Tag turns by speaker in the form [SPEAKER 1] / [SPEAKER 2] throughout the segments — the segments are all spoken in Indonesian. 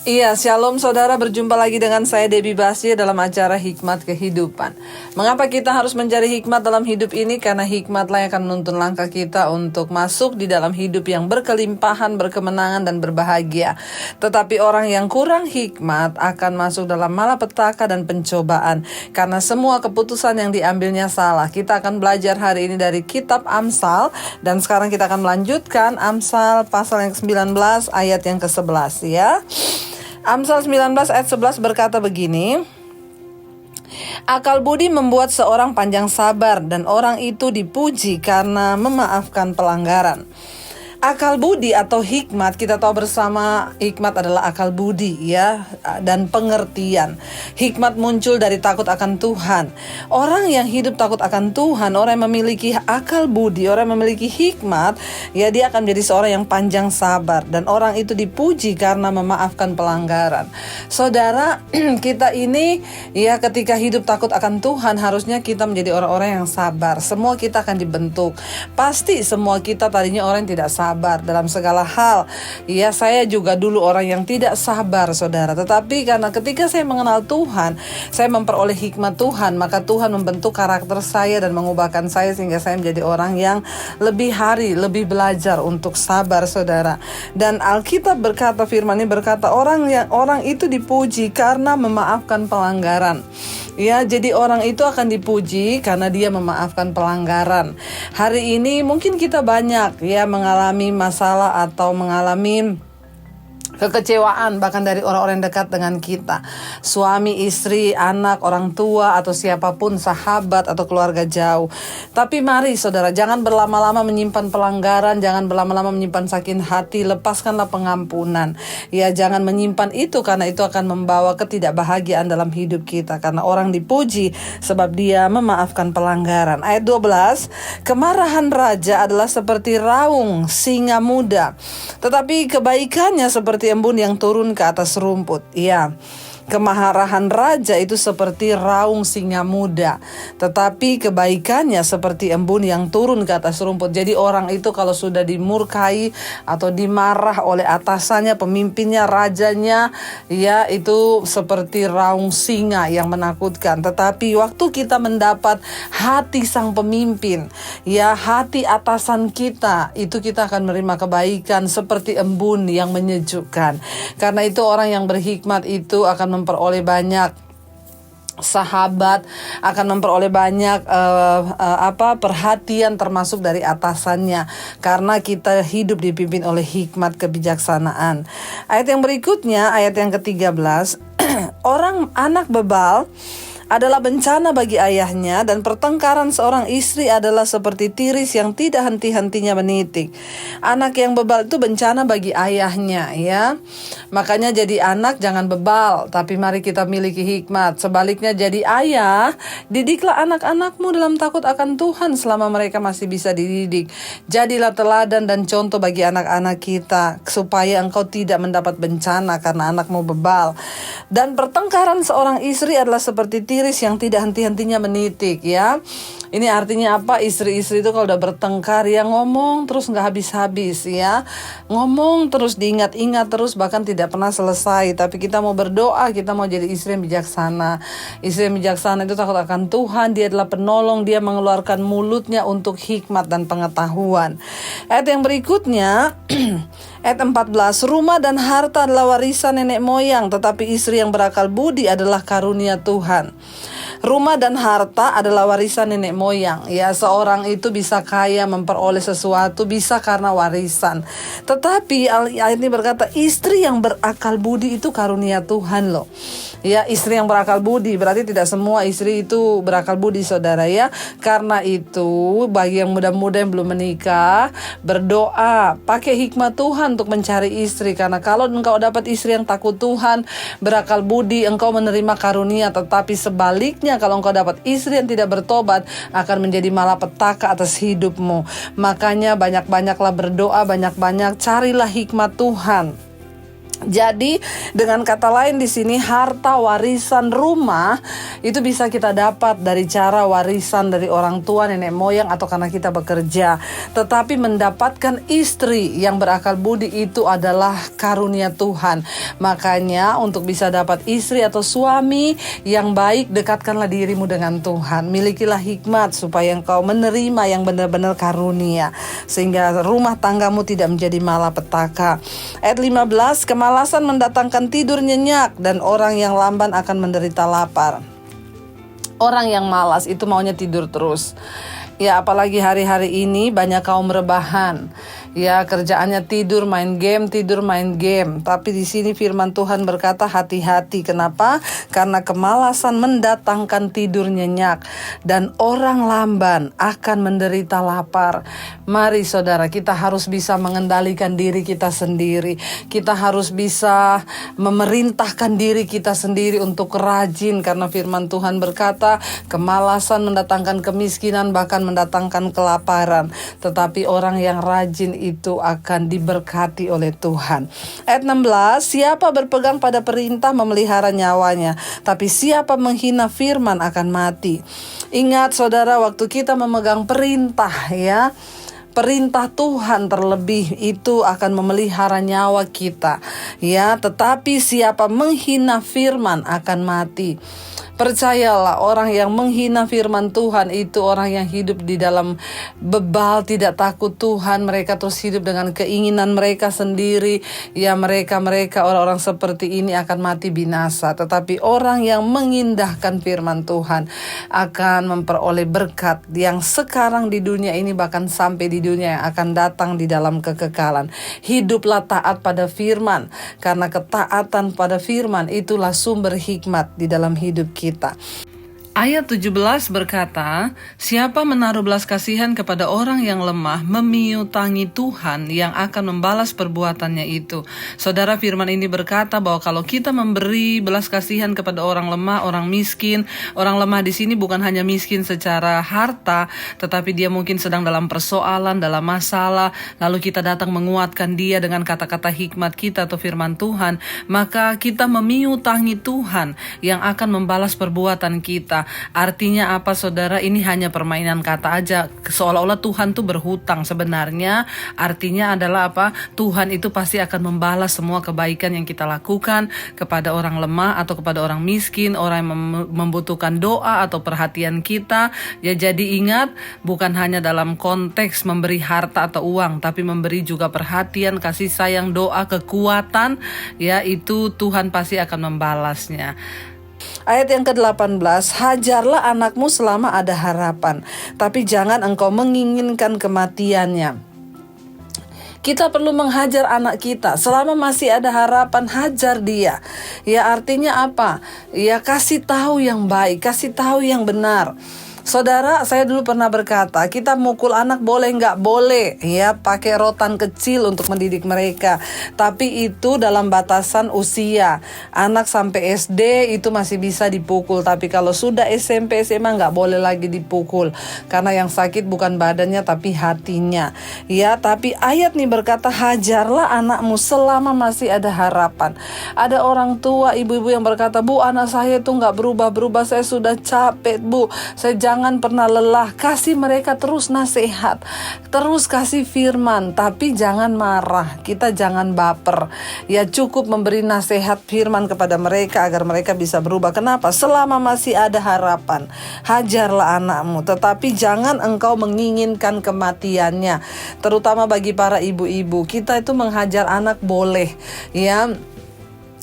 [SPEAKER 1] Iya, shalom saudara, berjumpa lagi dengan saya Debbie Basir dalam acara Hikmat Kehidupan. Mengapa kita harus mencari hikmat dalam hidup ini? Karena hikmatlah yang akan menuntun langkah kita untuk masuk di dalam hidup yang berkelimpahan, berkemenangan, dan berbahagia. Tetapi orang yang kurang hikmat akan masuk dalam malapetaka dan pencobaan, karena semua keputusan yang diambilnya salah. Kita akan belajar hari ini dari kitab Amsal, dan sekarang kita akan melanjutkan Amsal pasal yang ke-19 ayat yang ke-11 ya. Amsal 19 ayat 11 berkata begini, akal budi membuat seorang panjang sabar, dan orang itu dipuji karena memaafkan pelanggaran. Akal budi atau hikmat, kita tahu bersama hikmat adalah akal budi ya, dan pengertian. Hikmat muncul dari takut akan Tuhan. Orang yang hidup takut akan Tuhan, orang yang memiliki akal budi, orang yang memiliki hikmat, ya dia akan menjadi seorang yang panjang sabar, dan orang itu dipuji karena memaafkan pelanggaran. Saudara, kita ini ya ketika hidup takut akan Tuhan, harusnya kita menjadi orang-orang yang sabar. Semua kita akan dibentuk. Pasti semua kita tadinya orang yang tidak sabar dalam segala hal. Ya, saya juga dulu orang yang tidak sabar, saudara. Tetapi karena ketika saya mengenal Tuhan, saya memperoleh hikmat Tuhan, maka Tuhan membentuk karakter saya dan mengubahkan saya sehingga saya menjadi orang yang lebih belajar untuk sabar, saudara. Dan Alkitab berkata, firman-Nya berkata, orang itu dipuji karena memaafkan pelanggaran. Ya, jadi orang itu akan dipuji karena dia memaafkan pelanggaran. Hari ini mungkin kita banyak ya mengalami masalah atau mengalami kekecewaan bahkan dari orang-orang dekat dengan kita. Suami, istri, anak, orang tua, atau siapapun, sahabat atau keluarga jauh. Tapi mari saudara, jangan berlama-lama menyimpan pelanggaran, jangan berlama-lama menyimpan sakit hati, lepaskanlah pengampunan. Ya, jangan menyimpan itu, karena itu akan membawa ketidakbahagiaan dalam hidup kita. Karena orang dipuji sebab dia memaafkan pelanggaran. Ayat 12, kemarahan raja adalah seperti raung singa muda, tetapi kebaikannya seperti embun yang turun ke atas rumput. Ya, kemarahan raja itu seperti raung singa muda, tetapi kebaikannya seperti embun yang turun ke atas rumput. Jadi orang itu kalau sudah dimurkai atau dimarah oleh atasannya, pemimpinnya, rajanya, ya itu seperti raung singa yang menakutkan. Tetapi waktu kita mendapat hati sang pemimpin, ya hati atasan kita, itu kita akan menerima kebaikan seperti embun yang menyejukkan. Karena itu orang yang berhikmat itu akan memperoleh banyak sahabat, akan memperoleh banyak perhatian termasuk dari atasannya, karena kita hidup dipimpin oleh hikmat kebijaksanaan. Ayat yang berikutnya, ayat yang ke-13, anak bebal adalah bencana bagi ayahnya, dan pertengkaran seorang istri adalah seperti tiris yang tidak henti-hentinya menitik. Anak yang bebal itu bencana bagi ayahnya ya. Makanya jadi anak jangan bebal, tapi mari kita miliki hikmat. Sebaliknya jadi ayah, didiklah anak-anakmu dalam takut akan Tuhan selama mereka masih bisa dididik. Jadilah teladan dan contoh bagi anak-anak kita, supaya engkau tidak mendapat bencana karena anakmu bebal. Dan pertengkaran seorang istri adalah seperti tiris yang tidak henti-hentinya menitik ya. Ini artinya apa? Istri-istri itu kalau udah bertengkar ya ngomong terus gak habis-habis ya. Ngomong terus, diingat-ingat terus, bahkan tidak pernah selesai. Tapi kita mau berdoa, kita mau jadi istri yang bijaksana. Istri yang bijaksana itu takut akan Tuhan, dia adalah penolong, dia mengeluarkan mulutnya untuk hikmat dan pengetahuan. Ayat yang berikutnya ayat 14, rumah dan harta adalah warisan nenek moyang, tetapi istri yang berakal budi adalah karunia Tuhan. Rumah dan harta adalah warisan nenek moyang. Ya, seorang itu bisa kaya, memperoleh sesuatu bisa karena warisan. Tetapi ayat ini berkata istri yang berakal budi itu karunia Tuhan loh. Ya, istri yang berakal budi, berarti tidak semua istri itu berakal budi, saudara ya. Karena itu bagi yang muda-muda yang belum menikah, berdoa, pakai hikmat Tuhan untuk mencari istri. Karena kalau engkau dapat istri yang takut Tuhan, berakal budi, engkau menerima karunia. Tetapi sebaliknya, kalau engkau dapat istri yang tidak bertobat, akan menjadi malapetaka atas hidupmu. Makanya banyak-banyaklah berdoa, banyak-banyak carilah hikmat Tuhan. Jadi dengan kata lain di sini harta warisan rumah itu bisa kita dapat dari cara warisan dari orang tua, nenek moyang, atau karena kita bekerja. Tetapi mendapatkan istri yang berakal budi itu adalah karunia Tuhan. Makanya untuk bisa dapat istri atau suami yang baik, dekatkanlah dirimu dengan Tuhan. Milikilah hikmat supaya engkau menerima yang benar-benar karunia, sehingga rumah tanggamu tidak menjadi malapetaka. Ayat 15, kemalasan mendatangkan tidur nyenyak dan orang yang lamban akan menderita lapar. Orang yang malas itu maunya tidur terus. Ya, apalagi hari-hari ini banyak kaum rebahan. Ya, kerjaannya tidur, main game, tidur, main game. Tapi di sini firman Tuhan berkata hati-hati. Kenapa? Karena kemalasan mendatangkan tidur nyenyak dan orang lamban akan menderita lapar. Mari saudara, kita harus bisa mengendalikan diri kita sendiri. Kita harus bisa memerintahkan diri kita sendiri untuk rajin, karena firman Tuhan berkata kemalasan mendatangkan kemiskinan, bahkan mendatangkan kelaparan. Tetapi orang yang rajin itu akan diberkati oleh Tuhan. Ayat 16, siapa berpegang pada perintah memelihara nyawanya, tapi siapa menghina firman akan mati. Ingat saudara, waktu kita memegang perintah, ya, perintah Tuhan terlebih itu akan memelihara nyawa kita, ya. Tetapi siapa menghina firman akan mati. Percayalah, orang yang menghina firman Tuhan itu orang yang hidup di dalam bebal, tidak takut Tuhan. Mereka terus hidup dengan keinginan mereka sendiri. Ya, mereka orang-orang seperti ini akan mati binasa. Tetapi orang yang mengindahkan firman Tuhan akan memperoleh berkat yang sekarang di dunia ini, bahkan sampai di dunia yang akan datang di dalam kekekalan. Hiduplah taat pada firman, karena ketaatan pada firman itulah sumber hikmat di dalam hidup kita. Ayat 17 berkata, siapa menaruh belas kasihan kepada orang yang lemah, memiutangi Tuhan yang akan membalas perbuatannya itu. Saudara, firman ini berkata bahwa kalau kita memberi belas kasihan kepada orang lemah, orang miskin, orang lemah di sini bukan hanya miskin secara harta, tetapi dia mungkin sedang dalam persoalan, dalam masalah, lalu kita datang menguatkan dia dengan kata-kata hikmat kita atau firman Tuhan, maka kita memiutangi Tuhan yang akan membalas perbuatan kita. Artinya apa saudara? Ini hanya permainan kata aja, seolah-olah Tuhan tuh berhutang. Sebenarnya artinya adalah apa? Tuhan itu pasti akan membalas semua kebaikan yang kita lakukan kepada orang lemah atau kepada orang miskin, orang yang membutuhkan doa atau perhatian kita. Ya, jadi ingat, bukan hanya dalam konteks memberi harta atau uang, tapi memberi juga perhatian, kasih sayang, doa, kekuatan. Ya, itu Tuhan pasti akan membalasnya. Ayat yang ke-18, hajarlah anakmu selama ada harapan, tapi jangan engkau menginginkan kematiannya. Kita perlu menghajar anak kita selama masih ada harapan. Hajar dia. Ya, artinya apa? Ya, kasih tahu yang baik, kasih tahu yang benar. Saudara, saya dulu pernah berkata, kita mukul anak boleh nggak? Boleh, ya, pakai rotan kecil untuk mendidik mereka. Tapi itu dalam batasan usia. Anak sampai SD itu masih bisa dipukul, tapi kalau sudah SMP, SMA nggak boleh lagi dipukul. Karena yang sakit bukan badannya, tapi hatinya. Ya, tapi ayat nih berkata, hajarlah anakmu selama masih ada harapan. Ada orang tua, ibu-ibu yang berkata, Bu, anak saya itu nggak berubah-berubah, saya sudah capek, Bu. Saya jangan pernah lelah. Kasih mereka terus nasihat, terus kasih firman, tapi jangan marah. Kita jangan baper. Ya, cukup memberi nasihat firman kepada mereka agar mereka bisa berubah. Kenapa? Selama masih ada harapan, hajarlah anakmu, tetapi jangan engkau menginginkan kematiannya. Terutama bagi para ibu-ibu, kita itu menghajar anak boleh, ya.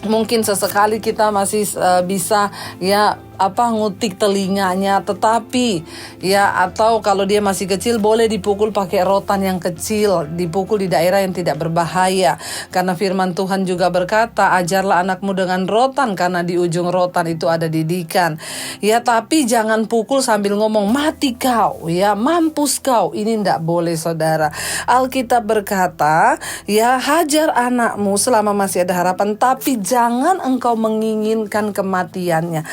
[SPEAKER 1] Mungkin sesekali kita masih bisa, ya, ngutik telinganya, tetapi ya, atau kalau dia masih kecil boleh dipukul pakai rotan yang kecil, dipukul di daerah yang tidak berbahaya, karena firman Tuhan juga berkata, ajarlah anakmu dengan rotan, karena di ujung rotan itu ada didikan. Ya, tapi jangan pukul sambil ngomong mati kau, ya, mampus kau. Ini tidak boleh saudara. Alkitab berkata, ya, hajar anakmu selama masih ada harapan, tapi jangan engkau menginginkan kematiannya.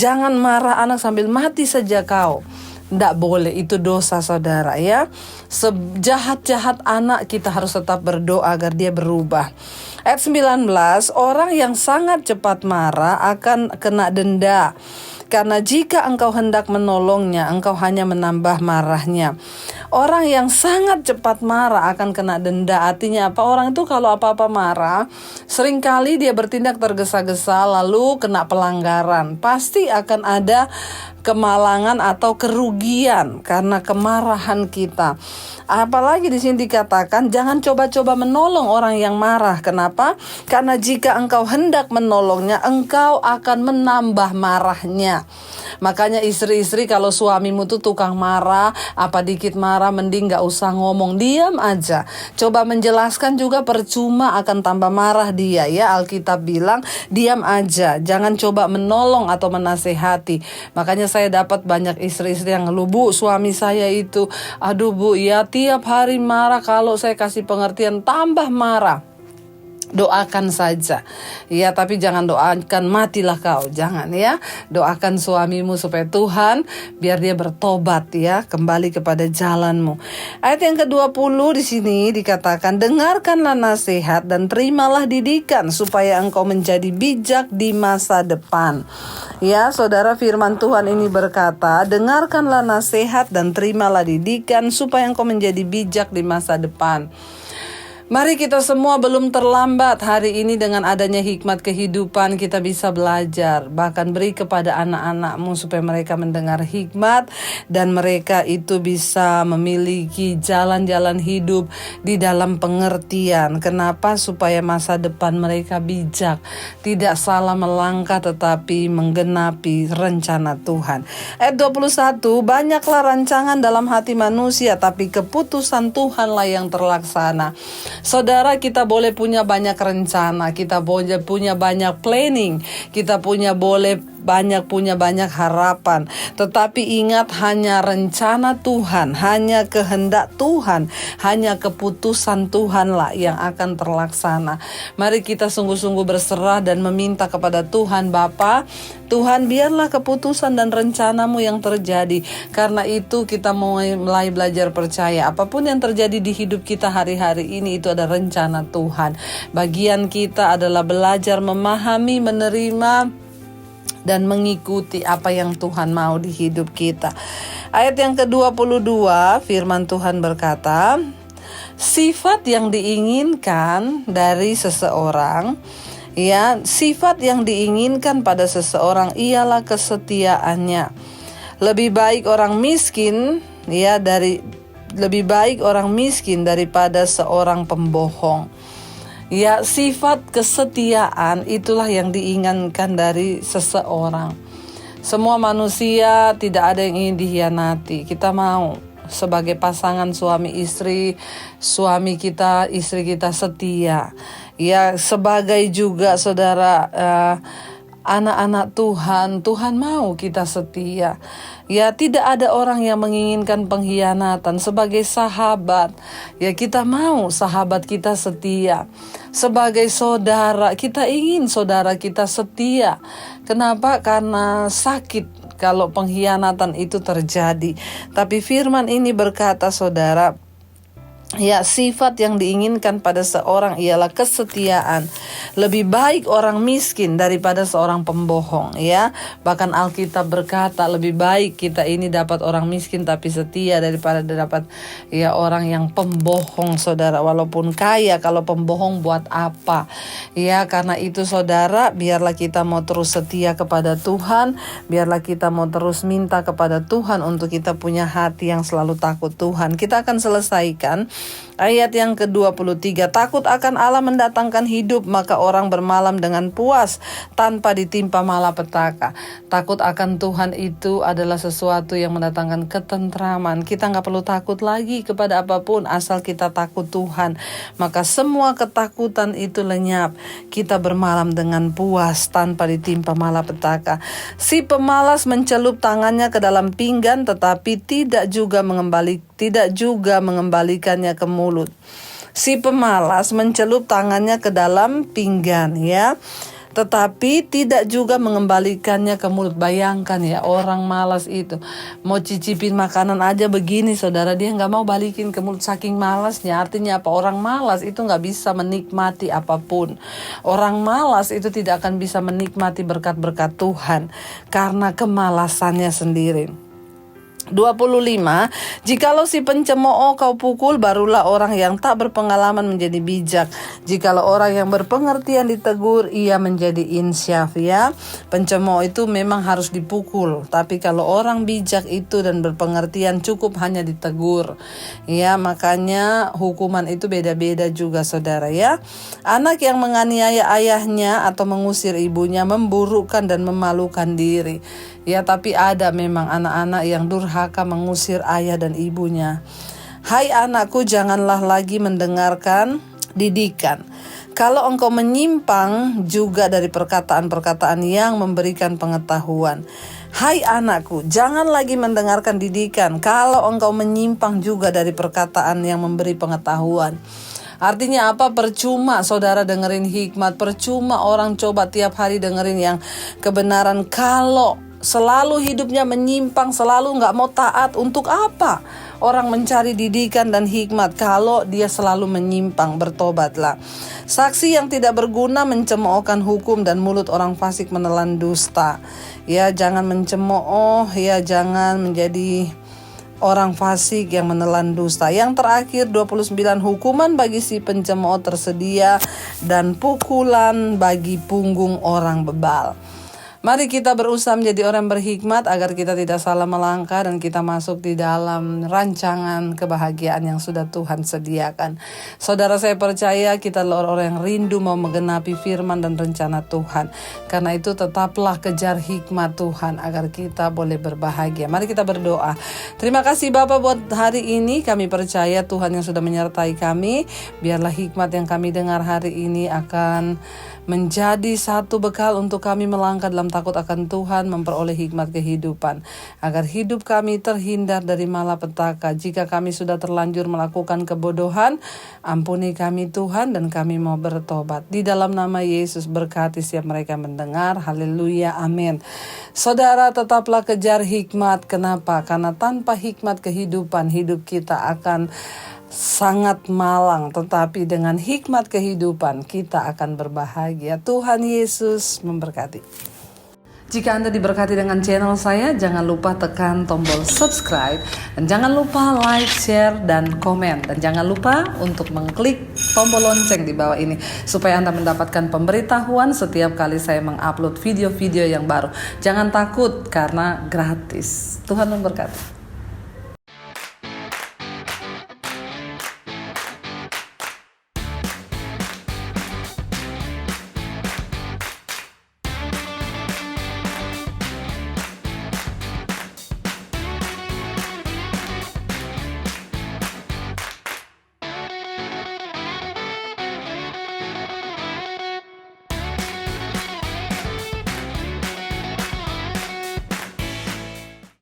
[SPEAKER 1] Jangan marah anak sambil mati saja kau. Tidak boleh, itu dosa saudara, ya. Sejahat-jahat anak, kita harus tetap berdoa agar dia berubah. Ayat 19, orang yang sangat cepat marah akan kena denda. Karena jika engkau hendak menolongnya, engkau hanya menambah marahnya. Orang yang sangat cepat marah akan kena denda. Artinya apa? Orang itu kalau apa-apa marah, seringkali dia bertindak tergesa-gesa lalu kena pelanggaran. Pasti akan ada kemalangan atau kerugian karena kemarahan kita. Apalagi di sini dikatakan jangan coba-coba menolong orang yang marah. Kenapa? Karena jika engkau hendak menolongnya, engkau akan menambah marahnya. Makanya istri-istri kalau suamimu tuh tukang marah, apa dikit marah, mending gak usah ngomong, diam aja. Coba menjelaskan juga percuma, akan tambah marah dia ya. Alkitab bilang diam aja, jangan coba menolong atau menasehati. Makanya saya dapat banyak istri-istri yang ngeluh, "Bu, suami saya itu, aduh Bu, ya tiap hari marah, kalau saya kasih pengertian tambah marah." Doakan saja ya, tapi jangan doakan matilah kau, jangan ya. Doakan suamimu supaya Tuhan biar dia bertobat ya, kembali kepada jalanmu. Ayat yang ke-20 di sini dikatakan, dengarkanlah nasihat dan terimalah didikan supaya engkau menjadi bijak di masa depan. Ya saudara, firman Tuhan ini berkata, dengarkanlah nasihat dan terimalah didikan supaya engkau menjadi bijak di masa depan. Mari kita semua belum terlambat hari ini dengan adanya hikmat kehidupan kita bisa belajar. Bahkan beri kepada anak-anakmu supaya mereka mendengar hikmat dan mereka itu bisa memiliki jalan-jalan hidup di dalam pengertian. Kenapa? Supaya masa depan mereka bijak, tidak salah melangkah tetapi menggenapi rencana Tuhan. Ayat 21, banyaklah rancangan dalam hati manusia tapi keputusan Tuhanlah yang terlaksana. Saudara, kita boleh punya banyak rencana, kita boleh punya banyak planning, kita boleh punya banyak harapan. Tetapi ingat, hanya rencana Tuhan, hanya kehendak Tuhan, hanya keputusan Tuhanlah yang akan terlaksana. Mari kita sungguh-sungguh berserah dan meminta kepada Tuhan Bapa, Tuhan biarlah keputusan dan rencanamu yang terjadi. Karena itu kita mulai belajar percaya apapun yang terjadi di hidup kita hari-hari ini itu ada rencana Tuhan. Bagian kita adalah belajar memahami, menerima dan mengikuti apa yang Tuhan mau di hidup kita. Ayat yang ke-22 firman Tuhan berkata, sifat yang diinginkan dari seseorang, ya, sifat yang diinginkan pada seseorang ialah kesetiaannya. Lebih baik orang miskin daripada seorang pembohong. Ya, sifat kesetiaan itulah yang diinginkan dari seseorang. Semua manusia tidak ada yang ingin dikhianati. Kita mau sebagai pasangan suami istri, suami kita, istri kita setia. Ya, sebagai juga saudara anak-anak Tuhan mau kita setia. Ya, tidak ada orang yang menginginkan pengkhianatan. Sebagai sahabat, ya kita mau sahabat kita setia. Sebagai saudara, kita ingin saudara kita setia. Kenapa? Karena sakit kalau pengkhianatan itu terjadi. Tapi firman ini berkata saudara, ya, sifat yang diinginkan pada seorang ialah kesetiaan. Lebih baik orang miskin daripada seorang pembohong, ya. Bahkan Alkitab berkata lebih baik kita ini dapat orang miskin tapi setia daripada dapat ya orang yang pembohong, saudara. Walaupun kaya, kalau pembohong buat apa? Ya, karena itu saudara, biarlah kita mau terus setia kepada Tuhan, biarlah kita mau terus minta kepada Tuhan untuk kita punya hati yang selalu takut Tuhan. Kita akan selesaikan ayat yang ke-23. Takut akan Allah mendatangkan hidup, maka orang bermalam dengan puas tanpa ditimpa malapetaka. Takut akan Tuhan itu adalah sesuatu yang mendatangkan ketentraman. Kita gak perlu takut lagi kepada apapun, asal kita takut Tuhan. Maka semua ketakutan itu lenyap. Kita bermalam dengan puas tanpa ditimpa malapetaka. Si pemalas mencelup tangannya ke dalam pinggan, tetapi tidak juga mengembalikannya ke mulut. Si pemalas mencelup tangannya ke dalam pinggan, ya, tetapi tidak juga mengembalikannya ke mulut. Bayangkan ya, orang malas itu mau cicipin makanan aja begini saudara, dia nggak mau balikin ke mulut saking malasnya. Artinya apa? Orang malas itu nggak bisa menikmati apapun. Orang malas itu tidak akan bisa menikmati berkat-berkat Tuhan karena kemalasannya sendiri. 25. Jikalau si pencemooh kau pukul, barulah orang yang tak berpengalaman menjadi bijak. Jikalau orang yang berpengertian ditegur, ia menjadi insyaf. Ya, pencemooh itu memang harus dipukul, tapi kalau orang bijak itu dan berpengertian cukup hanya ditegur. Ya, makanya hukuman itu beda-beda juga saudara ya. Anak yang menganiaya ayahnya atau mengusir ibunya memburukkan dan memalukan diri. Ya, tapi ada memang anak-anak yang durhaka mengusir ayah dan ibunya. Hai anakku, janganlah lagi mendengarkan didikan. Kalau engkau menyimpang juga dari perkataan-perkataan yang memberikan pengetahuan. Hai anakku, jangan lagi mendengarkan didikan. Kalau engkau menyimpang juga dari perkataan yang memberi pengetahuan. Artinya apa? Percuma saudara dengerin hikmat, percuma orang coba tiap hari dengerin yang kebenaran kalau selalu hidupnya menyimpang, selalu gak mau taat. Untuk apa orang mencari didikan dan hikmat kalau dia selalu menyimpang? Bertobatlah. Saksi yang tidak berguna mencemoohkan hukum, dan mulut orang fasik menelan dusta. Ya, jangan mencemooh, ya jangan menjadi orang fasik yang menelan dusta. Yang terakhir 29, hukuman bagi si pencemooh tersedia dan pukulan bagi punggung orang bebal. Mari kita berusaha menjadi orang berhikmat agar kita tidak salah melangkah dan kita masuk di dalam rancangan kebahagiaan yang sudah Tuhan sediakan. Saudara, saya percaya kita adalah orang yang rindu mau menggenapi firman dan rencana Tuhan. Karena itu tetaplah kejar hikmat Tuhan agar kita boleh berbahagia. Mari kita berdoa. Terima kasih Bapa buat hari ini. Kami percaya Tuhan yang sudah menyertai kami. Biarlah hikmat yang kami dengar hari ini akan menjadi satu bekal untuk kami melangkah dalam takut akan Tuhan, memperoleh hikmat kehidupan, agar hidup kami terhindar dari malapetaka. Jika kami sudah terlanjur melakukan kebodohan, ampuni kami Tuhan, dan kami mau bertobat. Di dalam nama Yesus berkati setiap mereka mendengar. Haleluya, amin. Saudara, tetaplah kejar hikmat. Kenapa? Karena tanpa hikmat kehidupan, hidup kita akan sangat malang, tetapi dengan hikmat kehidupan kita akan berbahagia. Tuhan Yesus memberkati. Jika Anda diberkati dengan channel saya, jangan lupa tekan tombol subscribe, dan jangan lupa like, share, dan komen, dan jangan lupa untuk mengklik tombol lonceng di bawah ini supaya Anda mendapatkan pemberitahuan setiap kali saya mengupload video-video yang baru. Jangan takut karena gratis. Tuhan memberkati.